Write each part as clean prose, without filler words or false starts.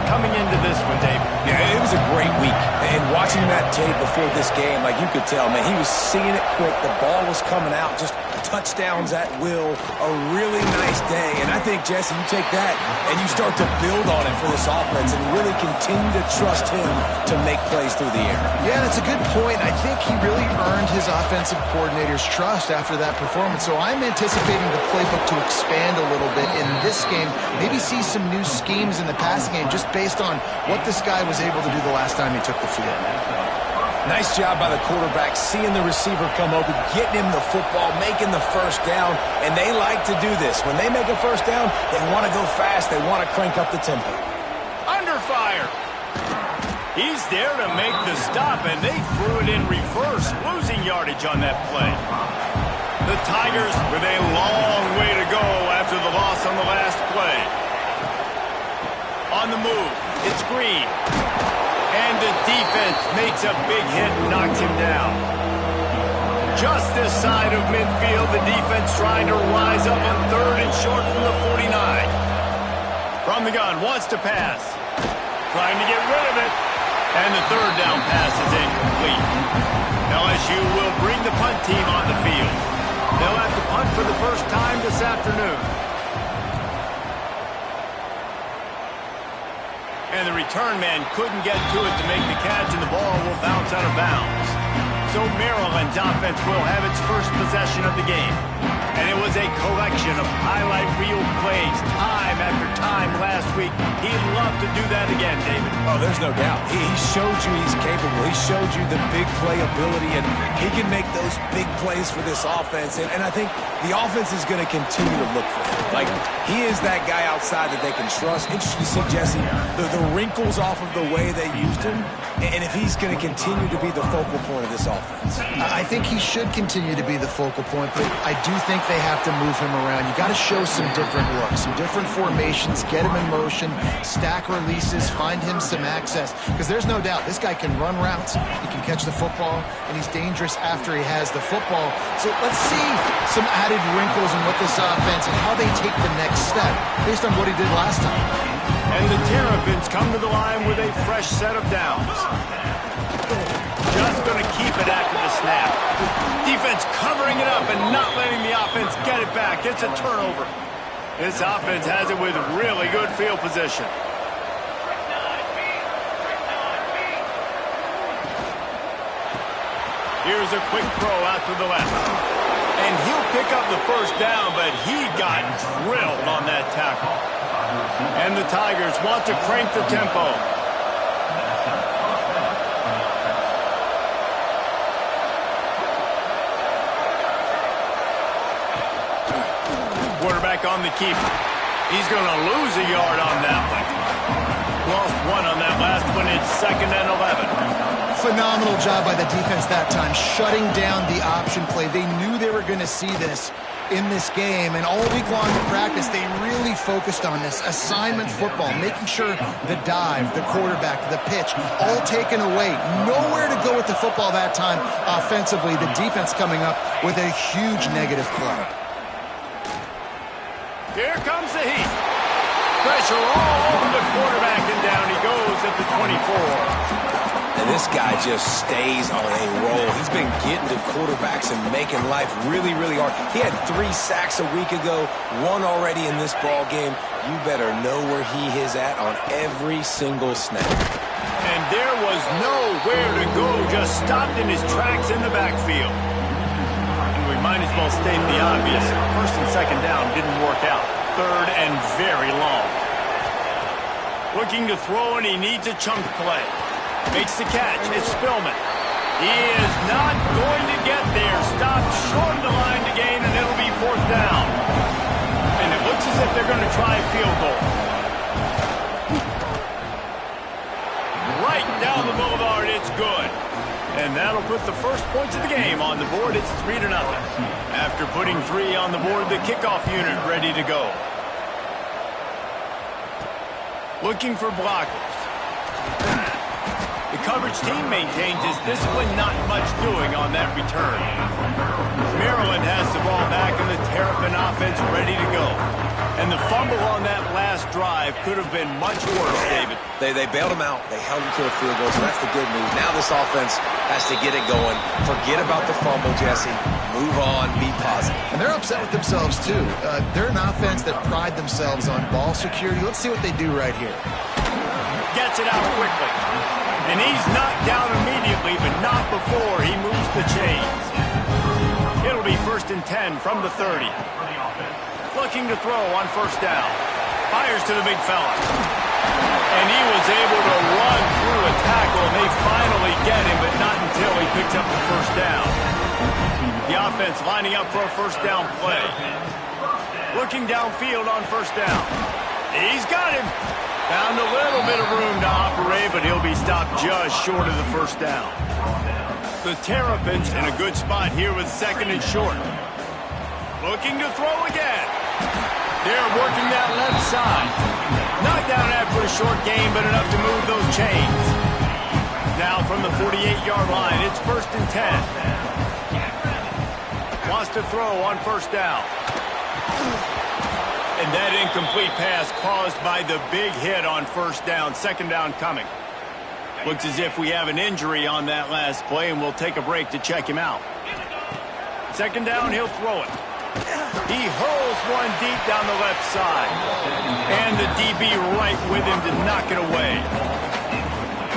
coming into this one, Dave? Yeah, it was a great week. And watching that tape before this game, like you could tell, man, he was seeing it quick. The ball was coming out, just touchdowns at will. A really nice day. And I think, Jesse, you take that and you start to build on it for this offense and really continue to trust him to make plays through the air. Yeah, that's a good point. I think he really earned his offensive coordinator's trust after that performance. So I'm anticipating the playbook to expand a little bit in this game. Maybe see some new schemes in the passing game just based on what this guy was able to do the last time he took the field. Nice job by the quarterback, seeing the receiver come open, getting him the football, making the first down, and they like to do this. When they make a first down, they want to go fast, they want to crank up the tempo. Under fire. He's there to make the stop, and they threw it in reverse, losing yardage on that play. The Tigers with a long way to go after the loss on the last play. On the move, it's Green. And the defense makes a big hit and knocks him down. Just this side of midfield, the defense trying to rise up on 3rd and short from the 49. From the gun, wants to pass. Trying to get rid of it. And the 3rd down pass is incomplete. LSU will bring the punt team on the field. They'll have to punt for the first time this afternoon. And the return man couldn't get to it to make the catch, and the ball will bounce out of bounds. So Maryland's offense will have its first possession of the game. And it was a collection of highlight reel plays time after time last week. He'd love to do that again, David. Oh, there's no doubt. He showed you he's capable. He showed you the big play ability, and he can make those big plays for this offense. And I think the offense is going to continue to look for him. Like, he is that guy outside that they can trust. Interesting to see, Jesse, the wrinkles off of the way they used him, and if he's going to continue to be the focal point of this offense. I think he should continue to be the focal point, but I do think they have to move him around. You got to show some different looks, some different formations, get him in motion, stack releases, find him some access, because there's no doubt this guy can run routes, he can catch the football, and he's dangerous after he has the football. So let's see some added wrinkles in what this offense and how they take the next step based on what he did last time. And the Terrapins come to the line with a fresh set of downs. Just going to keep it after the snap. Defense covering it up and not letting the offense get it back. It's a turnover. This offense has it with really good field position. Here's a quick throw out to the left. And he'll pick up the first down, but he got drilled on that tackle. And the Tigers want to crank the tempo. Quarterback on the keeper. He's going to lose a yard on that one. Lost one on that last one. It's 2nd and 11. Phenomenal job by the defense that time, shutting down the option play. They knew they were going to see this in this game, and all week long in practice, they really focused on this assignment football, making sure the dive, the quarterback, the pitch, all taken away. Nowhere to go with the football that time offensively. The defense coming up with a huge negative play. Here comes the heat. Pressure all over the quarterback, and down he goes at the 24. And this guy just stays on a roll. He's been getting to quarterbacks and making life really, really hard. He had 3 sacks a week ago, 1 already in this ball game. You better know where he is at on every single snap. And there was nowhere to go, just stopped in his tracks in the backfield. And we might as well state the obvious. 1st and 2nd down didn't work out. 3rd and very long. Looking to throw, and he needs a chunk play. Makes the catch. It's Spillman. He is not going to get there. Stopped short of the line to gain, and it'll be 4th down. And it looks as if they're going to try a field goal. Right down the boulevard, it's good. And that'll put the first points of the game on the board. It's 3-0. After putting 3 on the board, the kickoff unit ready to go. Looking for blockers. The coverage team maintains his discipline, not much doing on that return. Maryland has the ball back, and the Terrapin offense ready to go. And the fumble on that last drive could have been much worse, David. They bailed him out. They held him to a field goal, so that's the good news. Now this offense has to get it going. Forget about the fumble, Jesse. Move on. Be positive. And they're upset with themselves, too. They're an offense that pride themselves on ball security. Let's see what they do right here. Gets it out quickly. And he's knocked down immediately, but not before he moves the chains. It'll be 1st and 10 from the 30. Looking to throw on 1st down. Fires to the big fella. And he was able to run through a tackle, and they finally get him, but not until he picks up the 1st down. The offense lining up for a 1st down play. Looking downfield on 1st down. He's got him. Found a little bit of room to operate, but he'll be stopped just short of the 1st down. The Terrapins in a good spot here with 2nd and short. Looking to throw again. They're working that left side. Not down after a short game, but enough to move those chains. Now from the 48-yard line, it's 1st and 10. Wants to throw on 1st down. And that incomplete pass caused by the big hit on 1st down. 2nd down coming. Looks as if we have an injury on that last play, and we'll take a break to check him out. 2nd down, he'll throw it. He hurls one deep down the left side. And the DB right with him to knock it away.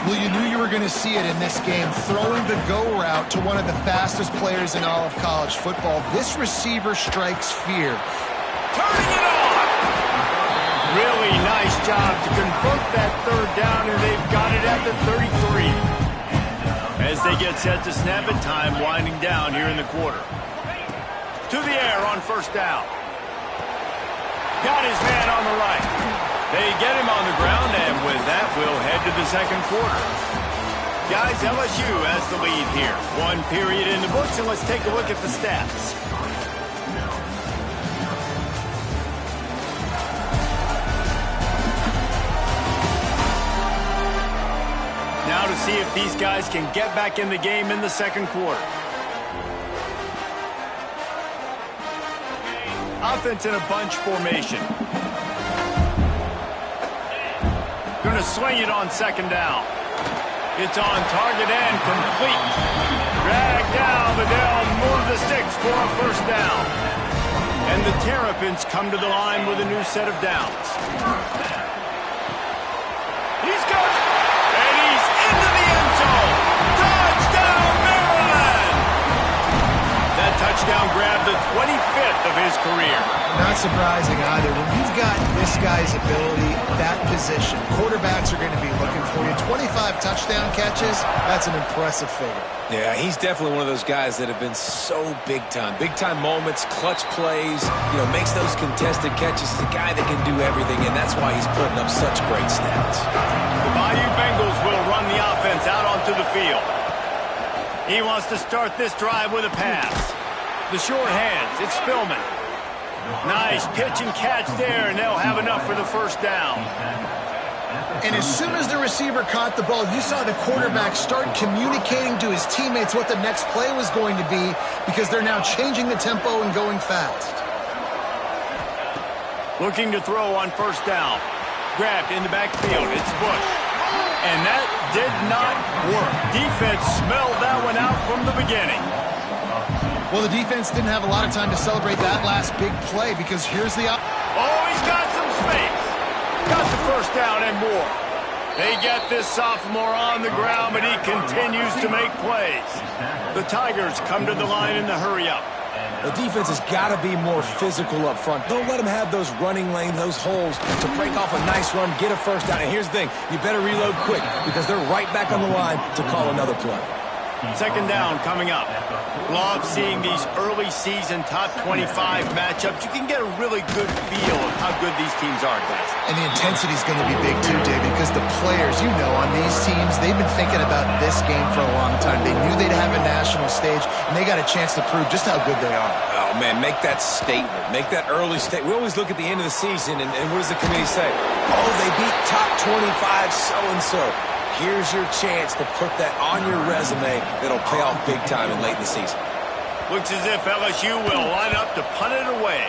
Well, you knew you were going to see it in this game, throwing the go route to one of the fastest players in all of college football. This receiver strikes fear. Turning it on! Really nice job to convert that 3rd down, and they've got it at the 33. As they get set to snap it, time winding down here in the quarter. To the air on 1st down. Got his man on the right. They get him on the ground, and with that, we'll head to the 2nd quarter. Guys, LSU has the lead here. 1 period in the books, and let's take a look at the stats. Now to see if these guys can get back in the game in the 2nd quarter. Offense in a bunch formation. Going to swing it on 2nd down. It's on target and complete. Dragged down, but they'll move the sticks for a 1st down. And the Terrapins come to the line with a new set of downs. He's got it. And he's into the end zone. Touchdown, Maryland! That touchdown grabbed the 25th of his career. Not surprising either. When you've got this guy's ability, that position, quarterbacks are going to be looking for you. 25 touchdown catches, that's an impressive figure. Yeah, he's definitely one of those guys that have been so big time. Big time moments, clutch plays, makes those contested catches. He's a guy that can do everything, and that's why he's putting up such great stats. The Bayou Bengals will run the offense out onto the field. He wants to start this drive with a pass. The short hands, it's Spillman. Nice pitch and catch there, and they'll have enough for the 1st down. And as soon as the receiver caught the ball, you saw the quarterback start communicating to his teammates what the next play was going to be, because they're now changing the tempo and going fast. Looking to throw on 1st down. Grabbed in the backfield. It's Bush. And that did not work. Defense smelled that one out from the beginning. Well, the defense didn't have a lot of time to celebrate that last big play, because here's the... Oh, he's got some space. Got the 1st down and more. They get this sophomore on the ground, but he continues to make plays. The Tigers come to the line in the hurry-up. The defense has got to be more physical up front. Don't let them have those running lanes, those holes to break off a nice run, get a 1st down. And here's the thing, you better reload quick, because they're right back on the line to call another play. 2nd down coming up. Love seeing these early season top 25 matchups. You can get a really good feel of how good these teams are, guys. And the intensity is going to be big too, David, because the players, on these teams, they've been thinking about this game for a long time. They knew they'd have a national stage, and they got a chance to prove just how good they are. Oh, man, make that statement. Make that early statement. We always look at the end of the season, and what does the committee say? Oh, they beat top 25 so-and-so. Here's your chance to put that on your resume that'll pay off big time and late in the season. Looks as if LSU will line up to punt it away.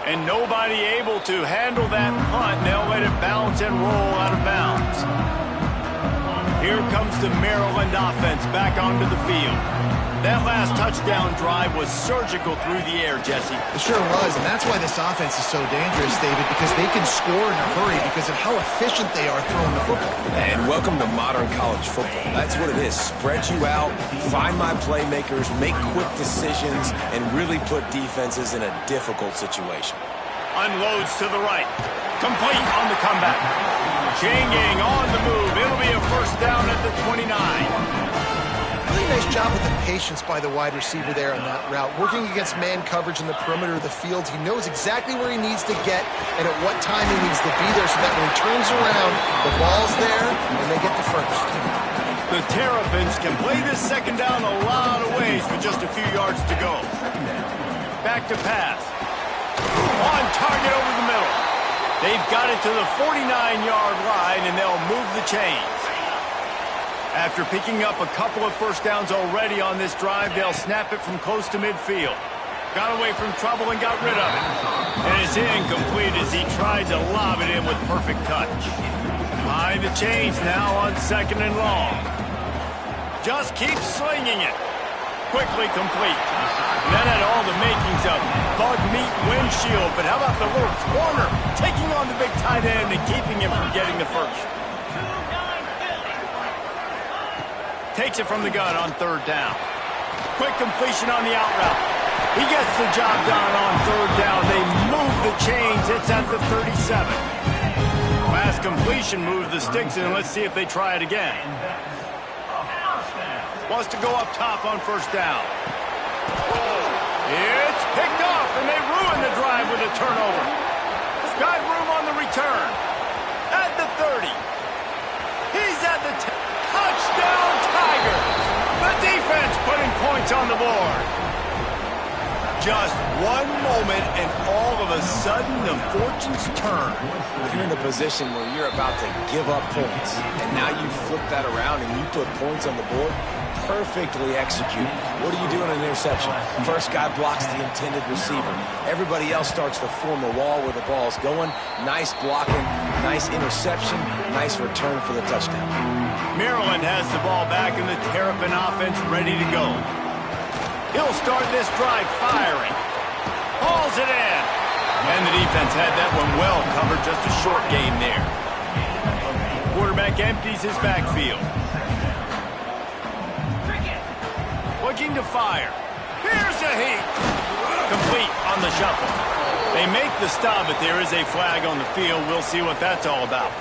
And nobody able to handle that punt. They'll let it bounce and roll out of bounds. Here comes the Maryland offense back onto the field. That last touchdown drive was surgical through the air, Jesse. It sure was, and that's why this offense is so dangerous, David, because they can score in a hurry because of how efficient they are throwing the football. And welcome to modern college football. That's what it is. Spread you out, find my playmakers, make quick decisions, and really put defenses in a difficult situation. Unloads to the right. Complete on the comeback. Chain gang on the move. It'll be a first down at the 29. Really nice job with the patience by the wide receiver there on that route. Working against man coverage in the perimeter of the field. He knows exactly where he needs to get and at what time he needs to be there so that when he turns around, the ball's there and they get the first. The Terrapins can play this second down a lot of ways with just a few yards to go. Back to pass. On target over the middle. They've got it to the 49-yard line, and they'll move the chains. After picking up a couple of first downs already on this drive, they'll snap it from close to midfield. Got away from trouble and got rid of it. And it's incomplete as he tried to lob it in with perfect touch. Behind the chains now on second and long. Just keep slinging it. Quickly complete. And that had all the makings of bug meat windshield. But how about the little corner taking on the big tight end and keeping him from getting the first? Takes it from the gun on third down. Quick completion on the out route. He gets the job done on third down. They move the chains. It's at the 37. Last completion moves the sticks in. Let's see if they try it again. Wants to go up top on first down. It's picked off, and they ruin the drive with a turnover. Got room on the return. At the 30. He's at the 10. Touchdown, Tigers! The defense putting points on the board. Just one moment, and all of a sudden, the fortunes turn. You're in a position where you're about to give up points, and now you flip that around and you put points on the board. Perfectly executed. What do you do in an interception? First guy blocks the intended receiver. Everybody else starts to form a wall where the ball's going. Nice blocking, nice interception, nice return for the touchdown. Maryland has the ball back and the Terrapin offense ready to go. He'll start this drive firing. Hauls it in. And the defense had that one well covered, just a short gain there. Quarterback empties his backfield. Looking to fire. Here's a heat. Complete on the shuffle. They make the stop, but there is a flag on the field. We'll see what that's all about.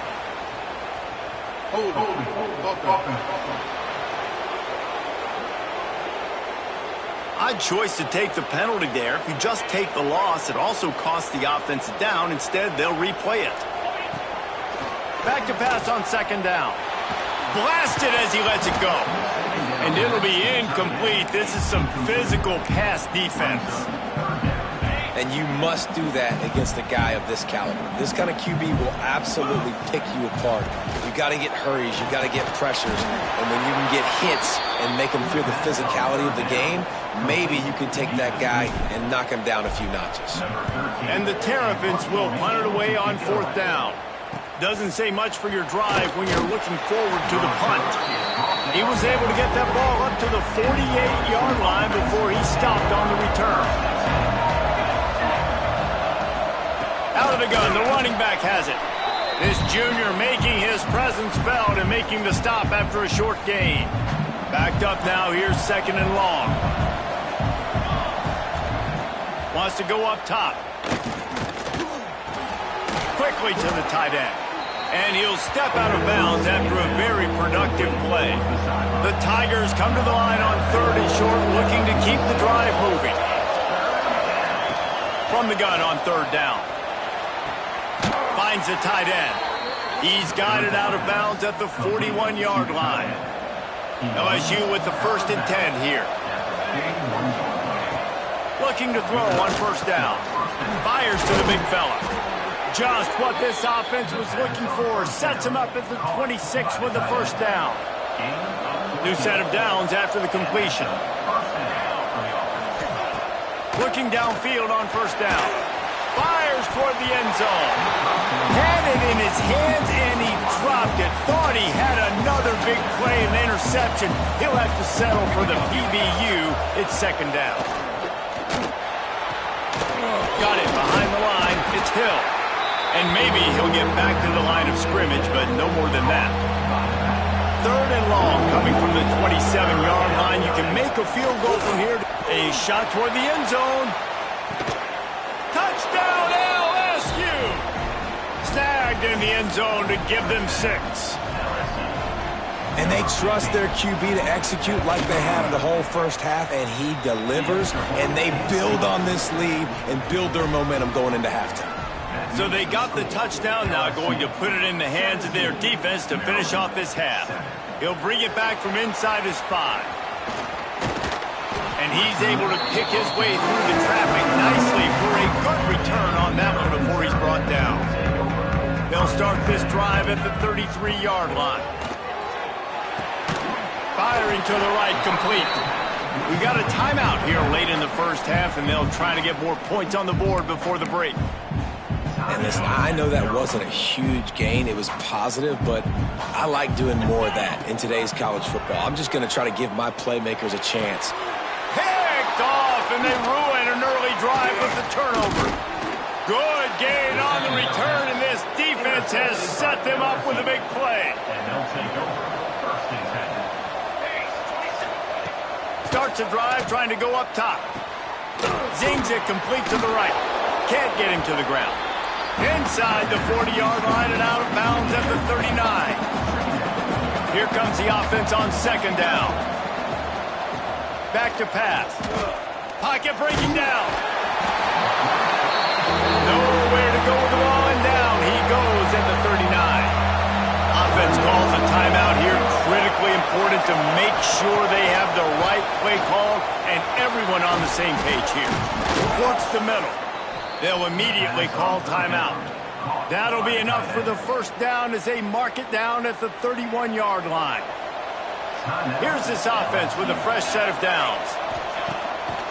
Odd choice to take the penalty there. If you just take the loss, it also costs the offense down. Instead, they'll replay it. Back to pass on second down. Blasted as he lets it go. And it'll be incomplete. This is some physical pass defense. And you must do that against a guy of this caliber. This kind of QB will absolutely pick you apart. You got to get hurries. You got to get pressures. And when you can get hits and make them feel the physicality of the game, maybe you can take that guy and knock him down a few notches. And the Terrapins will punt it away on fourth down. Doesn't say much for your drive when you're looking forward to the punt. He was able to get that ball up to the 48-yard line before he stopped on the return. Out of the gun, the running back has it. This junior making his presence felt and making the stop after a short gain. Backed up now, here's second and long. Wants to go up top. Quickly to the tight end. And he'll step out of bounds after a very productive play. The Tigers come to the line on third and short, looking to keep the drive moving. From the gun on third down. Finds the tight end. He's got it out of bounds at the 41-yard line. LSU with the 1st and 10 here. Looking to throw on first down. Fires to the big fella. Just what this offense was looking for. Sets him up at the 26 with the first down. New set of downs after the completion. Looking downfield on first down. Fires toward the end zone. Had it in his hands, and he dropped it. Thought he had another big play and interception. He'll have to settle for the PBU. It's second down. Got it behind the line. It's Hill. And maybe he'll get back to the line of scrimmage, but no more than that. Third and long coming from the 27-yard line. You can make a field goal from here. A shot toward the end zone. Touchdown LSU! Snagged in the end zone to give them 6. And they trust their QB to execute like they have the whole first half, and he delivers, and they build on this lead and build their momentum going into halftime. So they got the touchdown, now going to put it in the hands of their defense to finish off this half. He'll bring it back from inside his 5. And he's able to pick his way through the traffic nicely for a good return on that one before he's brought down. They'll start this drive at the 33-yard line. Firing to the right, complete. We got a timeout here late in the first half, and they'll try to get more points on the board before the break. And listen, I know that wasn't a huge gain. It was positive, but I like doing more of that in today's college football. I'm just going to try to give my playmakers a chance. Picked off, and they ruin an early drive with the turnover. Good gain on the return, and this defense has set them up with a big play. And they'll take over. First and 10. Starts a drive trying to go up top. Zings it complete to the right. Can't get him to the ground. Inside the 40-yard line and out of bounds at the 39. Here comes the offense on second down. Back to pass. Pocket breaking down. Nowhere to go with the ball, and down he goes at the 39. Offense calls a timeout here. Critically important to make sure they have the right play call and everyone on the same page here. Towards the middle. They'll immediately call timeout. That'll be enough for the first down as they mark it down at the 31-yard line. Here's this offense with a fresh set of downs.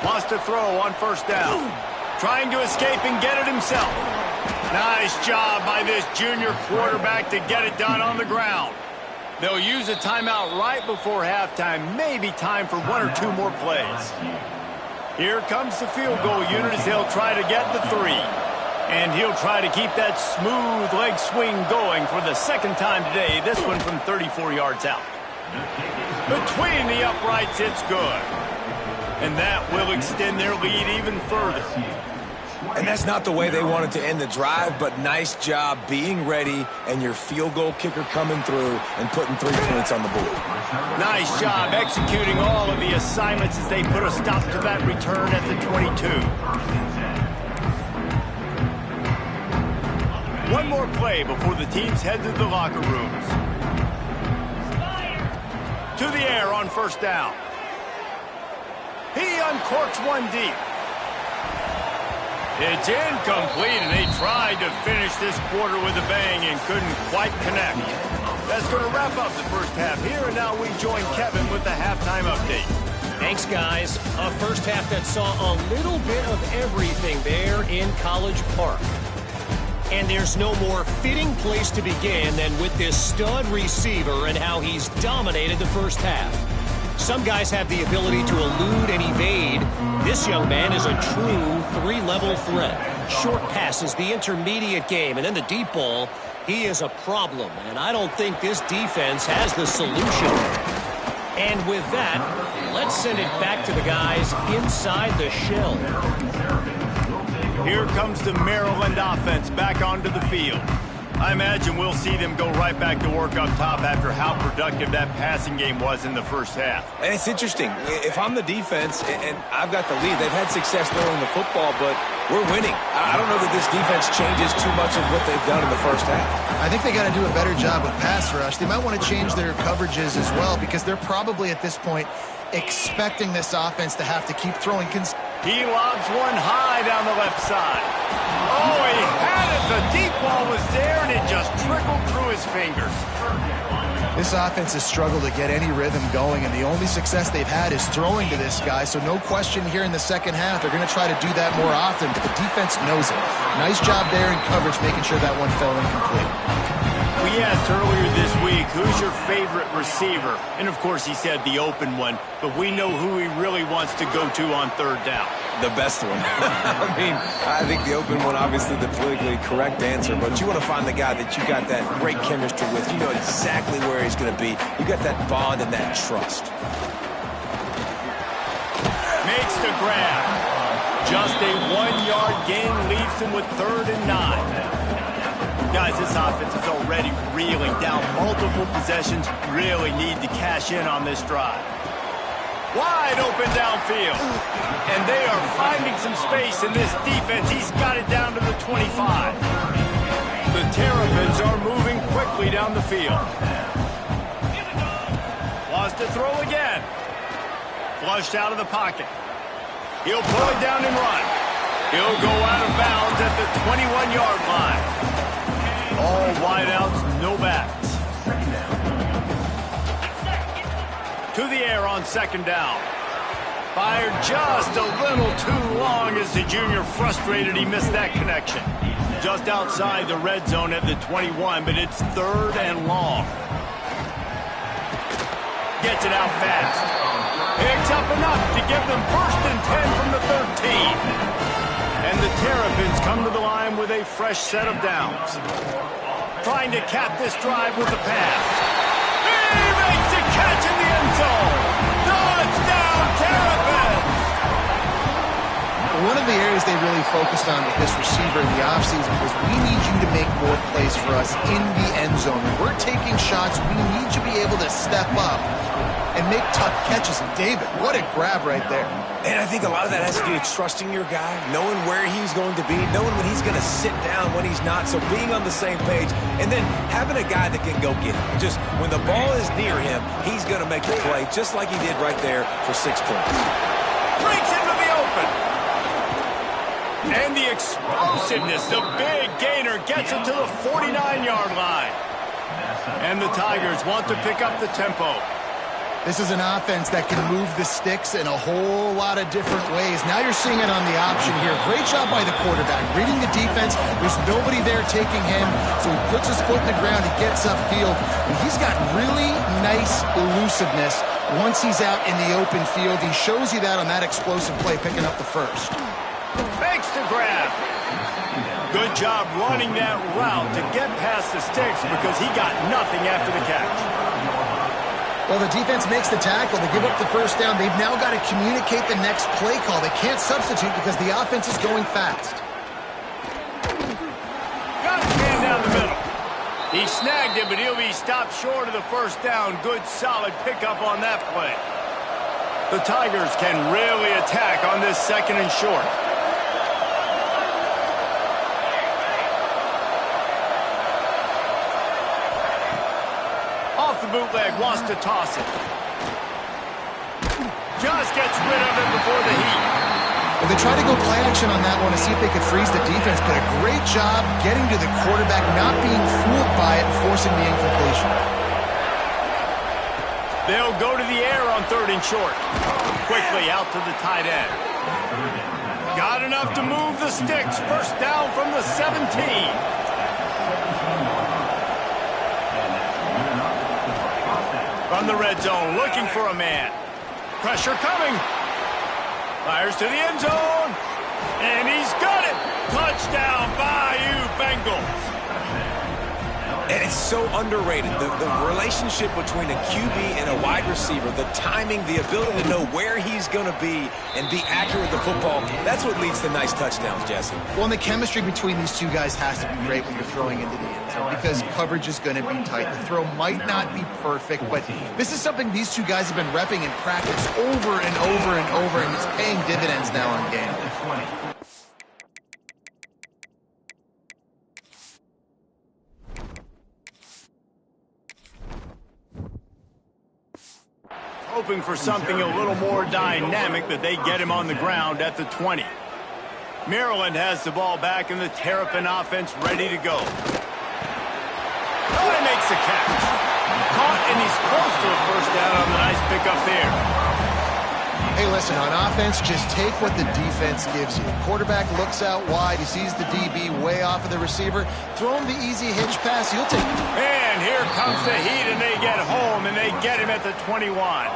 Wants to throw on first down. Trying to escape and get it himself. Nice job by this junior quarterback to get it done on the ground. They'll use a timeout right before halftime. Maybe time for 1 or 2 more plays. Here comes the field goal unit as they'll try to get the 3. And he'll try to keep that smooth leg swing going for the second time today. This one from 34 yards out. Between the uprights, it's good. And that will extend their lead even further. And that's not the way they wanted to end the drive, but nice job being ready and your field goal kicker coming through and putting 3 points on the board. Nice job executing all of the assignments as they put a stop to that return at the 22. One more play before the teams head to the locker rooms. To the air on first down. He uncorks one deep. It's incomplete, and they tried to finish this quarter with a bang and couldn't quite connect. That's going to wrap up the first half here, and now we join Kevin with the halftime update. Thanks, guys. A first half that saw a little bit of everything there in College Park. And there's no more fitting place to begin than with this stud receiver and how he's dominated the first half. Some guys have the ability to elude and evade. This young man is a true 3-level threat. Short passes, the intermediate game, and then the deep ball. He is a problem, and I don't think this defense has the solution. And with that, let's send it back to the guys inside the shell. Here comes the Maryland offense back onto the field. I imagine we'll see them go right back to work up top after how productive that passing game was in the first half. And it's interesting. If I'm the defense and I've got the lead, they've had success throwing the football, but we're winning. I don't know that this defense changes too much of what they've done in the first half. I think they got to do a better job with pass rush. They might want to change their coverages as well because they're probably at this point expecting this offense to have to keep throwing. He lobs one high down the left side. Oh, he had it. The deep ball was there, and it just trickled through his fingers. This offense has struggled to get any rhythm going, and the only success they've had is throwing to this guy, so no question here in the second half. They're going to try to do that more often, but the defense knows it. Nice job there in coverage, making sure that one fell incomplete. We asked earlier this week, who's your favorite receiver? And, of course, he said the open one, but we know who he really wants to go to on third down. The best one. I mean, I think the open one, obviously the politically correct answer, but you want to find the guy that you got that great chemistry with. You know exactly where he's going to be. You got that bond and that trust. Makes the grab. Just a 1-yard gain leaves him with 3rd and 9. Guys, this offense is already reeling down multiple possessions. Really need to cash in on this drive. Wide open downfield. And they are finding some space in this defense. He's got it down to the 25. The Terrapins are moving quickly down the field. Wants to throw again. Flushed out of the pocket. He'll pull it down and run. He'll go out of bounds at the 21-yard line. All wideouts, no backs. To the air on 2nd down. Fired just a little too long as the junior frustrated he missed that connection. Just outside the red zone at the 21, but it's 3rd and long. Gets it out fast. Picks up enough to give them 1st and 10 from the 13. And the Terrapins come to the line with a fresh set of downs. Trying to cap this drive with a pass. He makes a catch in the end zone. Touchdown, Terrapins! One of the areas they really focused on with this receiver in the offseason was we need you to make more plays for us in the end zone. When we're taking shots, we need you to be able to step up and make tough catches. And David, what a grab right there. And I think a lot of that has to do with trusting your guy, knowing where he's going to be, knowing when he's going to sit down, when he's not, so being on the same page, and then having a guy that can go get it. Just when the ball is near him, he's going to make the play, just like he did right there for 6 points. Breaks into the open. And the explosiveness, the big gainer, gets it to the 49-yard line. And the Tigers want to pick up the tempo. This is an offense that can move the sticks in a whole lot of different ways. Now you're seeing it on the option here. Great job by the quarterback. Reading the defense. There's nobody there taking him. So he puts his foot in the ground. He gets upfield. And he's got really nice elusiveness once he's out in the open field. He shows you that on that explosive play, picking up the 1st. Makes the grab. Good job running that route to get past the sticks because he got nothing after the catch. Well, the defense makes the tackle. They give up the 1st down. They've now got to communicate the next play call. They can't substitute because the offense is going fast. Got his man down the middle. He snagged him, but he'll be stopped short of the 1st down. Good, solid pickup on that play. The Tigers can really attack on this 2nd and short. Off the bootleg, wants to toss it. Just gets rid of it before the heat. Well, they tried to go play action on that one to see if they could freeze the defense, but a great job getting to the quarterback, not being fooled by it, and forcing the incompletion. They'll go to the air on 3rd and short. Quickly out to the tight end. Got enough to move the sticks. 1st down from the 17. From the red zone, looking for a man. Pressure coming. Fires to the end zone. And he's got it. Touchdown, Bayou Bengals. And it's so underrated. The relationship between a QB and a wide receiver, the timing, the ability to know where he's going to be and be accurate with the football, that's what leads to nice touchdowns, Jesse. Well, and the chemistry between these two guys has to be great when you're throwing into the end zone because coverage is going to be tight. The throw might not be perfect, but this is something these two guys have been repping in practice over and over and over, and it's paying dividends now on game. Hoping for something a little more dynamic, but they get him on the ground at the 20. Maryland has the ball back and the Terrapin offense ready to go. Oh, he makes the catch. Caught and he's close to a first down on the nice pickup there. Hey, listen, on offense, just take what the defense gives you. Quarterback looks out wide. He sees the DB way off of the receiver. Throw him the easy hitch pass. He'll take it. And here comes the heat, and they get home, and they get him at the 21.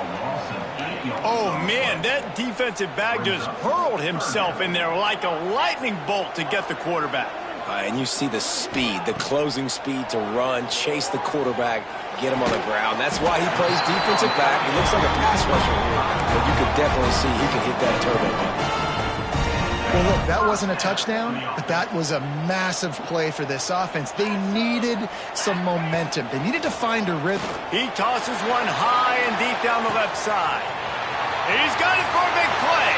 Oh, man, that defensive back just hurled himself in there like a lightning bolt to get the quarterback. And you see the speed, the closing speed to run, chase the quarterback, get him on the ground. That's why he plays defensive back. He looks like a pass rusher here, but you could definitely see he can hit that turbo button. Well, look, that wasn't a touchdown, but that was a massive play for this offense. They needed some momentum. They needed to find a rhythm. He tosses one high and deep down the left side. He's got it for a big play.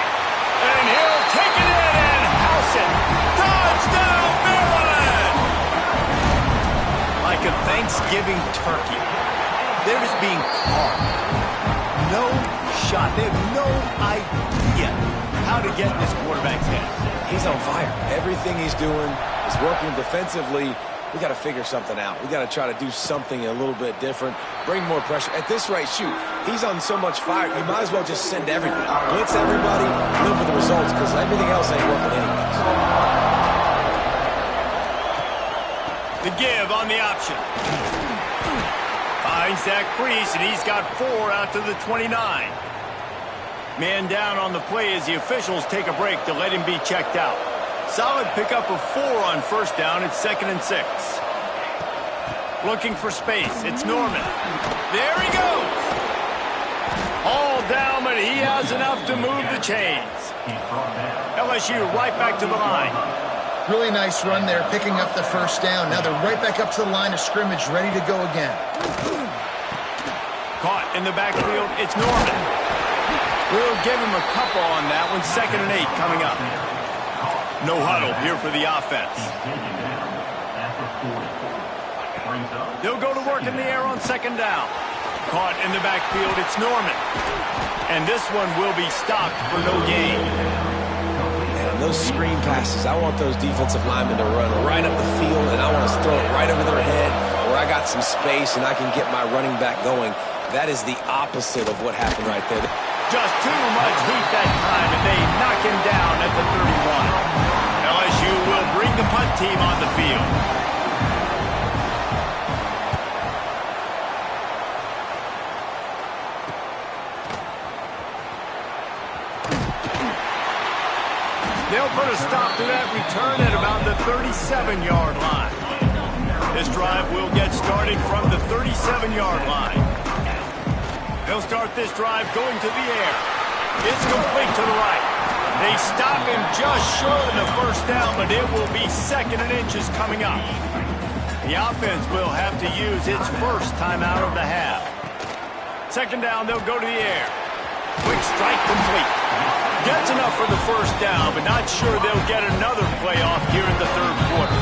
And he'll take it in and house it. Touchdown, Maryland! Like a Thanksgiving turkey. They're just being carved. No shot. They have no idea how to get in this quarterback's head. He's on fire. Everything he's doing is working defensively. We got to figure something out. We got to try to do something a little bit different. Bring more pressure. At this rate, shoot, he's on so much fire, you might as well just send everybody. Blitz everybody, live with the results, because everything else ain't working anyways. The give on the option. Finds that crease, and he's got 4 out to the 29. Man down on the play as the officials take a break to let him be checked out. Solid pickup of 4 on first down. It's 2nd and 6. Looking for space. It's Norman. There he goes. All down, but he has enough to move the chains. LSU right back to the line. Really nice run there, picking up the first down. Now they're right back up to the line of scrimmage, ready to go again. Caught in the backfield. It's Norman. We'll give him a couple on that one. 2nd and 8 coming up. No huddle here for the offense. They'll go to work in the air on 2nd down. Caught in the backfield, it's Norman. And this one will be stopped for no gain. Man, those screen passes, I want those defensive linemen to run right up the field, and I want to throw it right over their head where I got some space and I can get my running back going. That is the opposite of what happened right there. Just too much heat that time, and they knock him down at the 31. LSU will bring the punt team on the field. They'll put a stop to that return at about the 37-yard line. This drive will get started from the 37-yard line. They'll start this drive going to the air. It's complete to the right. They stop him just short of the first down, but it will be 2nd and inches coming up. The offense will have to use its first timeout of the half. 2nd down, they'll go to the air. Quick strike complete. Gets enough for the first down, but not sure they'll get another playoff here in the 3rd quarter.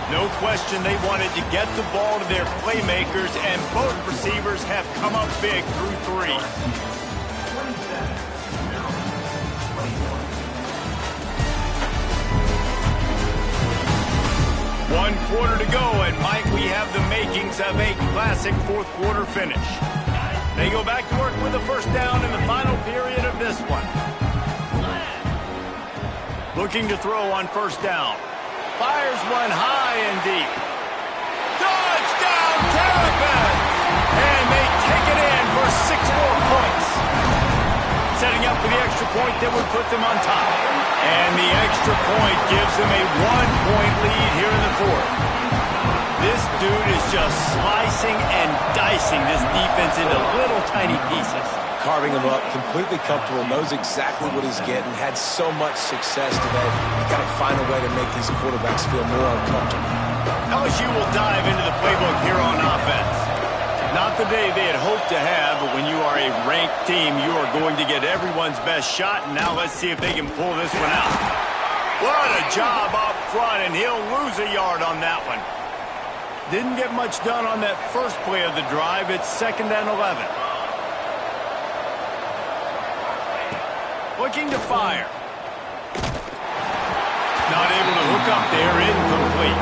No question they wanted to get the ball to their playmakers, and both receivers have come up big through 3. One quarter to go, and might we have the makings of a classic 4th quarter finish. They go back to work with a first down in the final period of this one. Looking to throw on first down. Fires one high and deep. Touchdown, Terrapins! And they take it in for 6 more points. Setting up for the extra point that would put them on top. And the extra point gives them a 1-point lead here in the 4th. This dude is just slicing and dicing this defense into little tiny pieces. Carving him up, completely comfortable, knows exactly what he's getting, had so much success today. You got to find a way to make these quarterbacks feel more uncomfortable. LSU will dive into the playbook here on offense. Not the day they had hoped to have, but when you are a ranked team, you are going to get everyone's best shot, and now let's see if they can pull this one out. What a job up front, and he'll lose a yard on that one. Didn't get much done on that first play of the drive. It's 2nd and 11. Looking to fire. Not able to hook up there, incomplete.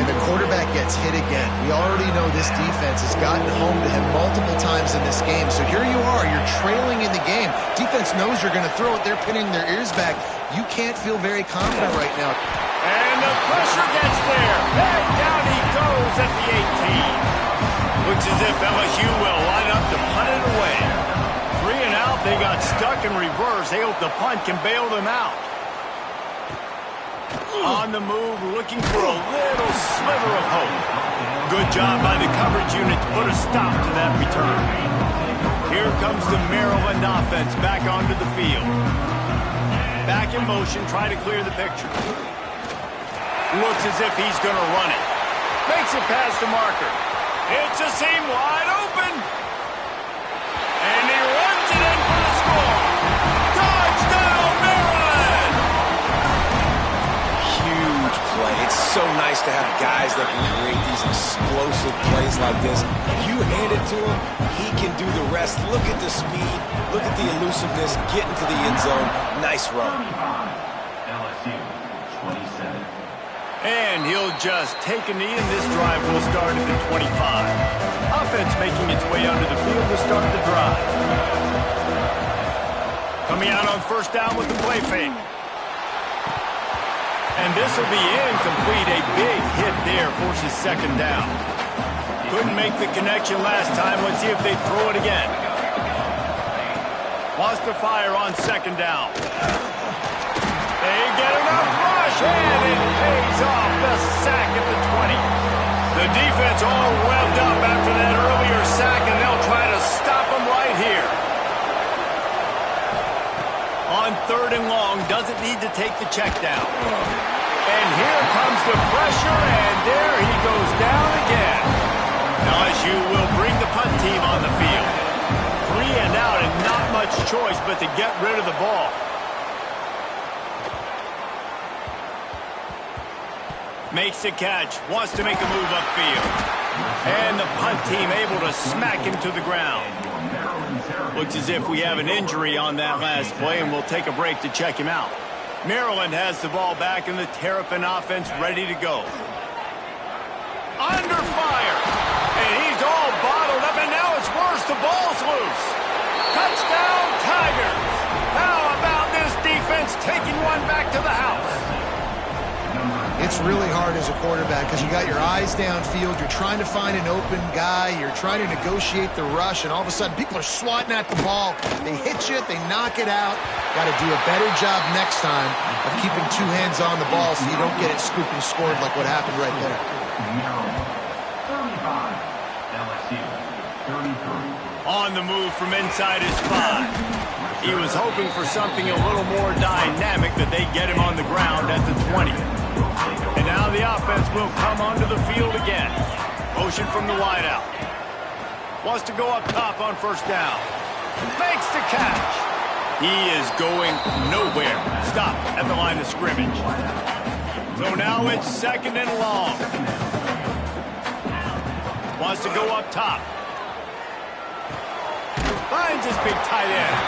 and the quarterback gets hit again. We already know this defense has gotten home to him multiple times in this game. So here you are, you're trailing in the game. Defense knows you're going to throw it. They're pinning their ears back. You can't feel very confident right now. And the pressure gets there. And down he goes at the 18. Looks as if LSU will line up to punt it away. 3 and out, they got stuck in reverse. They hope the punt can bail them out. On the move, looking for a little sliver of hope. Good job by the coverage unit to put a stop to that return. Here comes the Maryland offense back onto the field. Back in motion, trying to clear the picture. Looks as if he's going to run it. Makes it past the marker. It's a seam wide open. And he runs it in for the score. Touchdown, Maryland! Huge play. It's so nice to have guys that can create these explosive plays like this. You hand it to him, he can do the rest. Look at the speed. Look at the elusiveness. Get into the end zone. Nice run. LSU, 27. And he'll just take a knee, and this drive will start at the 25. Offense making its way onto the field to start the drive. Coming out on first down with the play fake. And this will be incomplete. A big hit there forces second down. Couldn't make the connection last time. Let's see if they throw it again. Wants to fire on second down. They get enough rush, and it pays off. The sack at the 20. The defense all revved up after that earlier sack, and they'll try to stop them right here. On 3rd and long, doesn't need to take the check down. And here comes the pressure, and there he goes down again. LSU will bring the punt team on the field. 3 and out, and not much choice but to get rid of the ball. Makes the catch, wants to make a move upfield. And the punt team able to smack him to the ground. Looks as if we have an injury on that last play, and we'll take a break to check him out. Maryland has the ball back, and the Terrapin offense ready to go. Under fire. And he's all bottled up, and now it's worse. The ball's loose. Touchdown, Tigers. How about this defense taking one back to the house? It's really hard as a quarterback because you got your eyes downfield. You're trying to find an open guy. You're trying to negotiate the rush, and all of a sudden people are swatting at the ball. They hit you. They knock it out. Got to do a better job next time of keeping 2 hands on the ball so you don't get it scooped and scored like what happened right there. 35. LSU, 33. On the move from inside his 5. He was hoping for something a little more dynamic, that they get him on the ground at the 20. And now the offense will come onto the field again. Motion from the wideout. Wants to go up top on first down. Makes the catch. He is going nowhere. Stop at the line of scrimmage. So now it's 2nd and long. Wants to go up top. Finds his big tight end.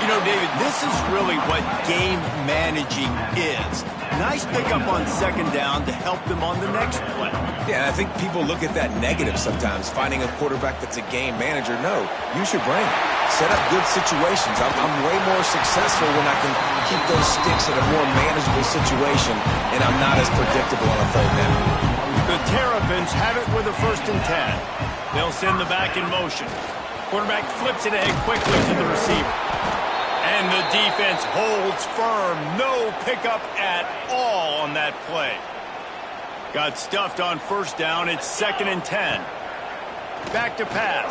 You know, David, this is really what game managing is. Nice pickup on 2nd down to help them on the next play. Yeah, I think people look at that negative sometimes, finding a quarterback that's a game manager. No, use your brain. Set up good situations. I'm way more successful when I can keep those sticks in a more manageable situation, and I'm not as predictable on a 3rd down. The Terrapins have it with a 1st and 10. They'll send the back in motion. Quarterback flips it ahead quickly to the receiver. And the defense holds firm. No pickup at all on that play. Got stuffed on 1st down. It's 2nd and 10. Back to pass.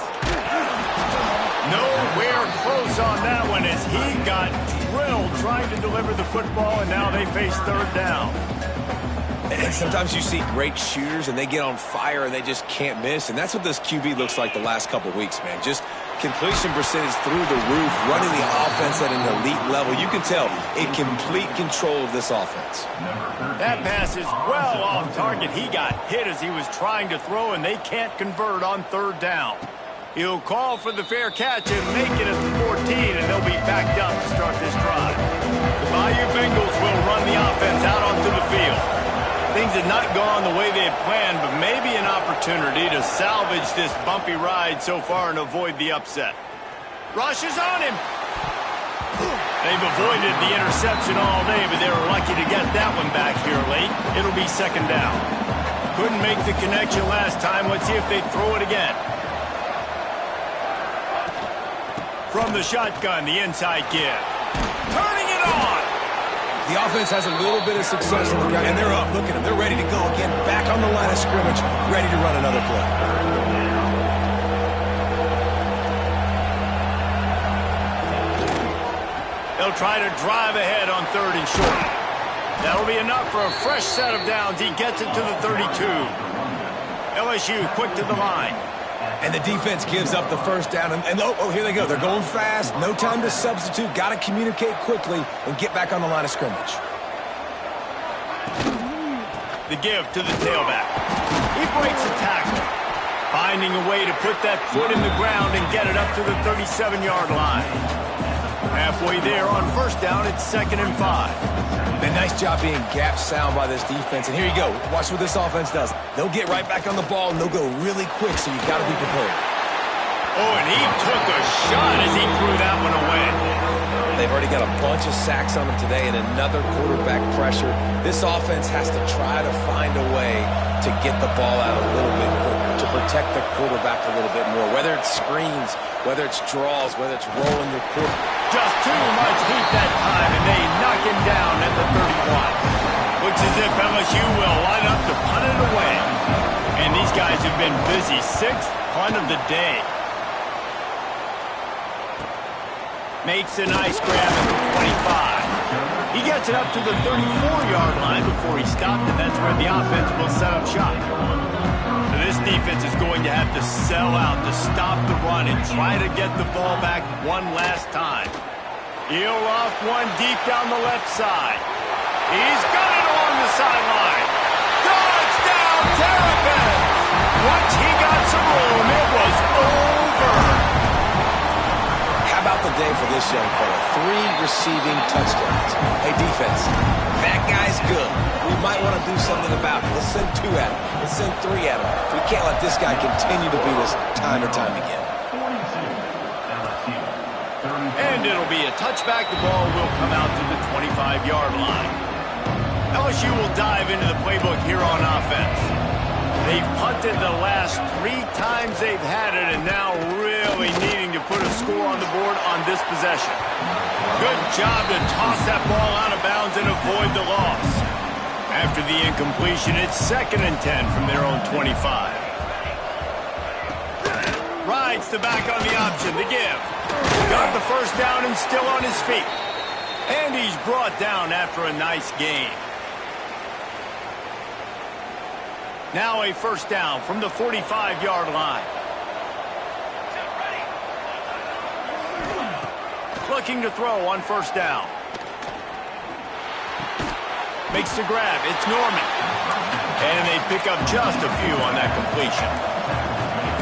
Nowhere close on that one as he got drilled trying to deliver the football, and now they face 3rd down. And sometimes you see great shooters, and they get on fire, and they just can't miss. And that's what this QB looks like the last couple weeks, man. Just completion percentage through the roof, running the offense at an elite level. You can tell in complete control of this offense. That pass is well off target. He got hit as he was trying to throw, and they can't convert on 3rd down. He'll call for the fair catch and make it at the 14, and they'll be backed up to start this drive. The Bayou Bengals will run the offense out onto the field. Things had not gone the way they had planned, but maybe an opportunity to salvage this bumpy ride so far and avoid the upset. Rushes on him. They've avoided the interception all day, but they were lucky to get that one back here late. It'll be second down. Couldn't make the connection last time. Let's see if they throw it again. From the shotgun, the inside give. Turning it on. The offense has a little bit of success on the ground, and they're up. Look at them. They're ready to go again. Back on the line of scrimmage, ready to run another play. They'll try to drive ahead on 3rd and short. That'll be enough for a fresh set of downs. He gets it to the 32. LSU quick to the line. And the defense gives up the first down. And oh, here they go. They're going fast. No time to substitute. Got to communicate quickly and get back on the line of scrimmage. The give to the tailback. He breaks a tackle, finding a way to put that foot in the ground and get it up to the 37-yard line. Halfway there on first down, it's 2nd and 5. A nice job being gap sound by this defense. And here you go. Watch what this offense does. They'll get right back on the ball, and they'll go really quick, so you got to be prepared. Oh, and he took a shot as he threw that one away. They've already got a bunch of sacks on them today and another quarterback pressure. This offense has to try to find a way to get the ball out a little bit quicker, to protect the quarterback a little bit more, whether it's screens, whether it's draws, whether it's rolling your quarterback. Just too much heat that time, and they knock him down at the 31. Looks as if LSU will line up to punt it away. And these guys have been busy. 6th punt of the day. Makes a nice grab at the 25. He gets it up to the 34-yard line before he stopped, and that's where the offense will set up shop. So this defense is going to have to sell out to stop the run and try to get the ball back one last time. He'll loft one deep down the left side. He's got it along the sideline. Touchdown, Terrapins! Once he got some room, it was over. How about the day for this young fella? 3 receiving touchdowns. Hey, defense, that guy's good. We might want to do something about it. Let's send 2 at him. Let's send 3 at him. We can't let this guy continue to beat us time and time again. And it'll be a touchback. The ball will come out to the 25-yard line. LSU will dive into the playbook here on offense. They've punted the last 3 times they've had it, and now really needing to put a score on the board on this possession. Good job to toss that ball out of bounds and avoid the loss. After the incompletion, it's 2nd and 10 from their own 25. Rides the back on the option, the give. Got the first down and still on his feet. And he's brought down after a nice gain. Now a first down from the 45-yard line. Looking to throw on first down. Makes the grab. It's Norman. And they pick up just a few on that completion.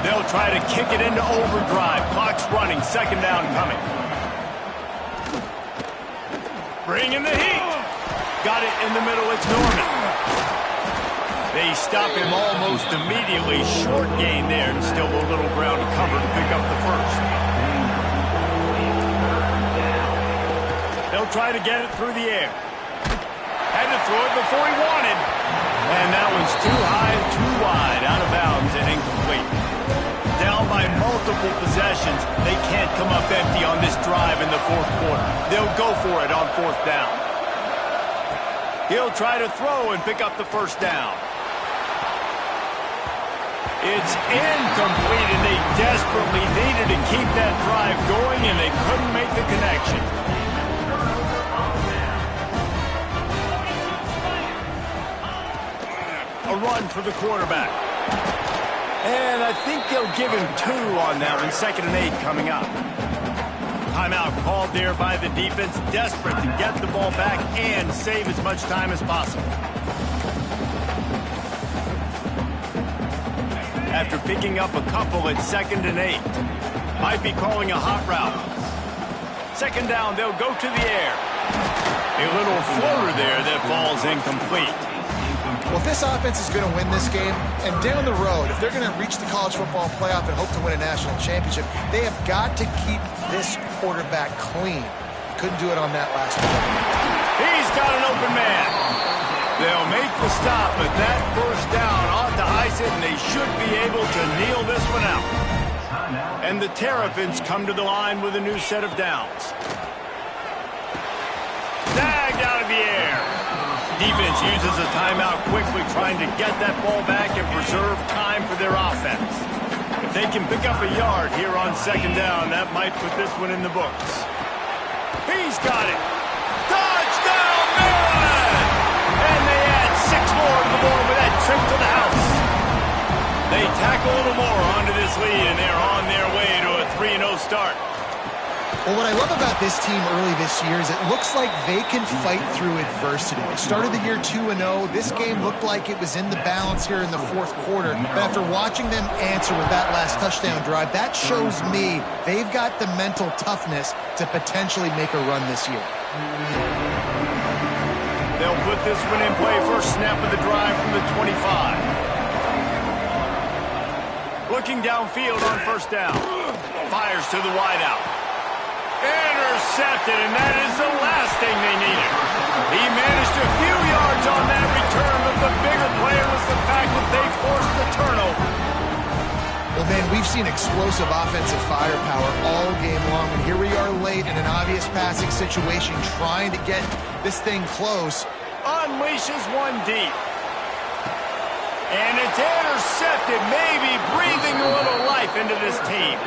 They'll try to kick it into overdrive. Clock's running. 2nd down coming. Bringing the heat. Got it in the middle. It's Norman. They stop him almost immediately. Short gain there, and still a little ground to cover to pick up the first. They'll try to get it through the air. Had to throw it before he wanted. And that one's too high and too wide, out of bounds and incomplete. Down by multiple possessions, they can't come up empty on this drive in the 4th quarter. They'll go for it on 4th down. He'll try to throw and pick up the first down. It's incomplete, and they desperately needed to keep that drive going, and they couldn't make the connection. A run for the quarterback. And I think they'll give him 2 on that one. 2nd and 8 coming up. Timeout called there by the defense, desperate to get the ball back and save as much time as possible. After picking up a couple at 2nd and 8. Might be calling a hot route. 2nd down, they'll go to the air. A little floater there that falls incomplete. Well, if this offense is going to win this game, and down the road, if they're going to reach the college football playoff and hope to win a national championship, they have got to keep this quarterback clean. Couldn't do it on that last one. He's got an open man. They'll make the stop, but that first down ought to ice it, and they should be able to kneel this one out. And the Terrapins come to the line with a new set of downs. Snagged out of the air. Defense uses a timeout quickly, trying to get that ball back and preserve time for their offense. If they can pick up a yard here on second down, that might put this one in the books. He's got it. Touchdown, Maryland! And they add 6 more to the board with that trip to the house. They tack a little more onto this lead, and they're on their way to a 3-0 start. Well, what I love about this team early this year is it looks like they can fight through adversity. They started the year 2-0. This game looked like it was in the balance here in the fourth quarter. But after watching them answer with that last touchdown drive, that shows me they've got the mental toughness to potentially make a run this year. They'll put this one in play. First snap of the drive from the 25. Looking downfield on first down. Fires to the wideout. Intercepted, and that is the last thing they needed. He managed a few yards on that return, but the bigger play was the fact that they forced the turnover. Well, man, we've seen explosive offensive firepower all game long, and here we are late in an obvious passing situation trying to get this thing close. Unleashes one deep. And it's intercepted, maybe breathing a little life into this team.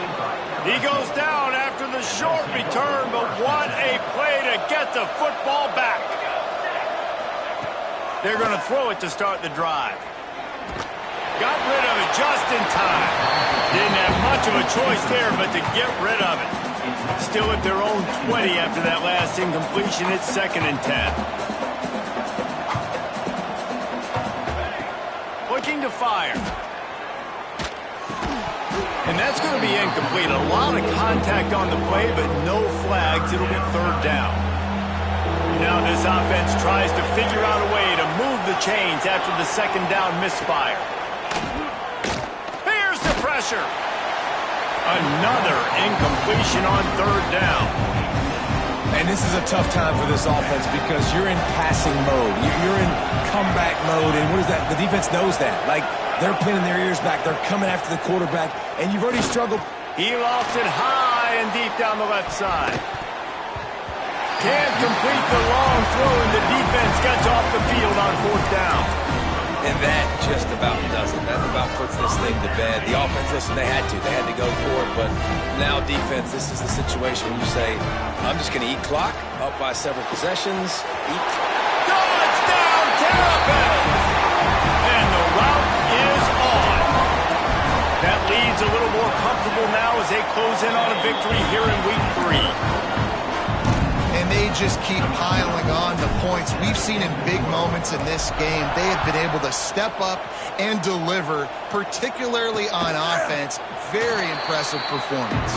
He goes down after the short return, but what a play to get the football back. They're going to throw it to start the drive. Got rid of it just in time. Didn't have much of a choice there, but to get rid of it. Still at their own 20 after that last incompletion. It's 2nd and 10. Looking to fire. And that's going to be incomplete. A lot of contact on the play, but no flags. It'll be 3rd down. Now this offense tries to figure out a way to move the chains after the 2nd down misfire. Here's the pressure. Another incompletion on 3rd down. And this is a tough time for this offense because you're in passing mode. You're in comeback mode, and what is that? The defense knows that. Like, they're pinning their ears back. They're coming after the quarterback, and you've already struggled. He lost it high and deep down the left side. Can't complete the long throw, and the defense gets off the field on 4th down. And that just about does it. That about puts this thing to bed. The offense, listen, they had to go for it, but now defense, this is the situation where you say, I'm just going to eat clock, up by several possessions, eat. Touchdown, Terrapins! And the route is on. That lead's a little more comfortable now as they close in on a victory here in week 3. And they just keep piling on the points. We've seen in big moments in this game, they have been able to step up and deliver, particularly on offense. Very impressive performance.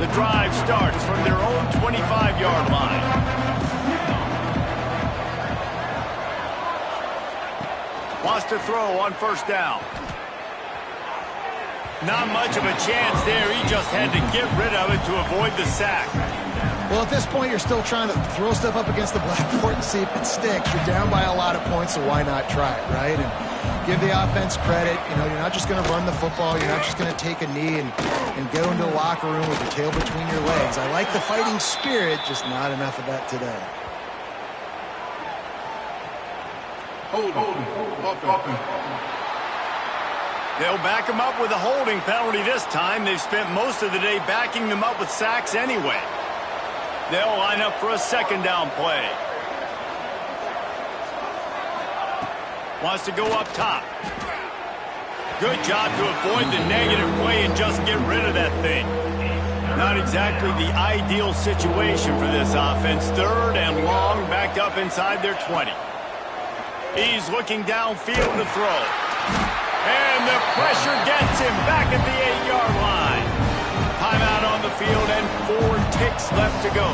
The drive starts from their own 25-yard line. Wants to throw on 1st down. Not much of a chance there. He just had to get rid of it to avoid the sack. Well, at this point, you're still trying to throw stuff up against the blackboard and see if it sticks. You're down by a lot of points, so why not try it, right? And give the offense credit. You know, you're not just going to run the football. You're not just going to take a knee and go into the locker room with your tail between your legs. I like the fighting spirit, just not enough of that today. They'll back him up with a holding penalty this time. They've spent most of the day backing them up with sacks anyway. They'll line up for a 2nd down play. Wants to go up top. Good job to avoid the negative play and just get rid of that thing. Not exactly the ideal situation for this offense. 3rd and long, backed up inside their 20. He's looking downfield to throw. And the pressure gets him back at the 8-yard line. Timeout on the field and 4 ticks left to go.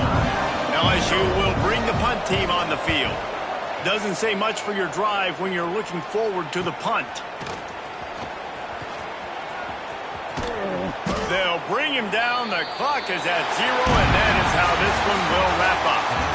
LSU will bring the punt team on the field. Doesn't say much for your drive when you're looking forward to the punt. They'll bring him down. The clock is at 0, and that is how this one will wrap up.